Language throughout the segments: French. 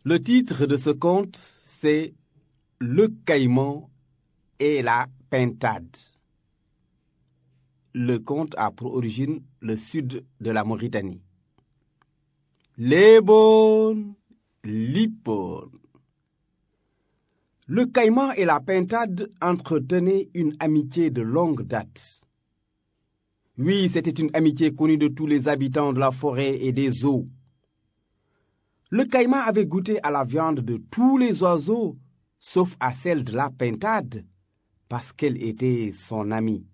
Le titre de ce conte, c'est Le Caïman et la Pintade. Le conte a pour origine le sud de la Mauritanie. Lebon, Lipon. Le Caïman et la Pintade entretenaient une amitié de longue date. Oui, c'était une amitié connue de tous les habitants de la forêt et des eaux. Le Caïman avait goûté à la viande de tous les oiseaux, sauf à celle de la Pintade, parce qu'elle était son amie.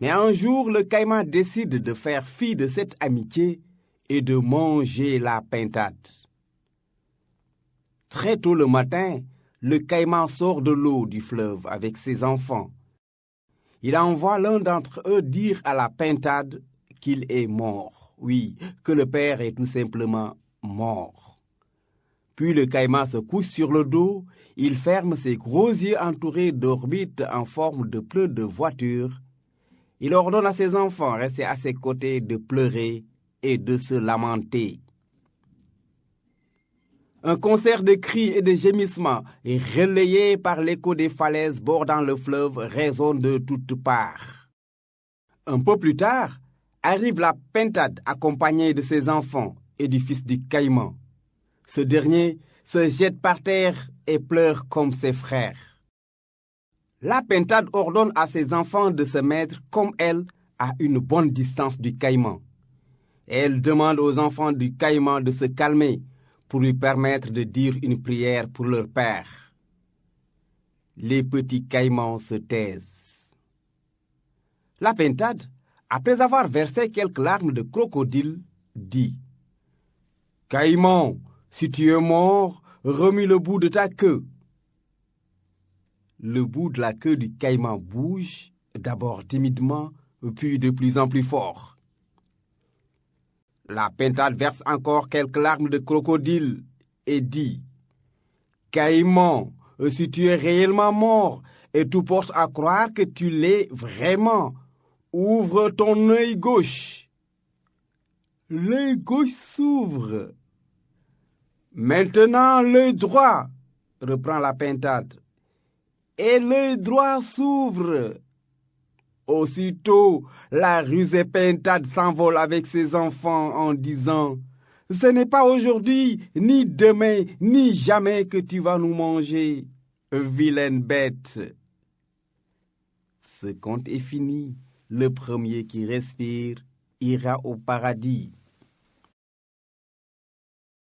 Mais un jour, le Caïman décide de faire fi de cette amitié et de manger la Pintade. Très tôt le matin, le Caïman sort de l'eau du fleuve avec ses enfants. Il envoie l'un d'entre eux dire à la Pintade qu'il est mort. Oui, que le père est tout simplement mort. Puis le Caïman se couche sur le dos, il ferme ses gros yeux entourés d'orbites en forme de pneus de voiture. Il ordonne à ses enfants restés à ses côtés de pleurer et de se lamenter. Un concert de cris et de gémissements, relayé par l'écho des falaises bordant le fleuve, résonne de toutes parts. Un peu plus tard, arrive la Pintade accompagnée de ses enfants et du fils du Caïman. Ce dernier se jette par terre et pleure comme ses frères. La Pintade ordonne à ses enfants de se mettre, comme elle, à une bonne distance du Caïman. Elle demande aux enfants du Caïman de se calmer pour lui permettre de dire une prière pour leur père. Les petits caïmans se taisent. La Pintade, après avoir versé quelques larmes de crocodile, dit « Caïman, si tu es mort, remue le bout de ta queue. » Le bout de la queue du Caïman bouge, d'abord timidement, puis de plus en plus fort. La Pintade verse encore quelques larmes de crocodile et dit « Caïman, si tu es réellement mort et tout porte à croire que tu l'es vraiment, ouvre ton œil gauche. » L'œil gauche s'ouvre. « Maintenant l'œil droit, » reprend la Pintade. Et l'œil droit s'ouvre. Aussitôt, la rusée Pintade s'envole avec ses enfants en disant « Ce n'est pas aujourd'hui, ni demain, ni jamais que tu vas nous manger, vilaine bête. » Ce conte est fini. Le premier qui respire ira au paradis.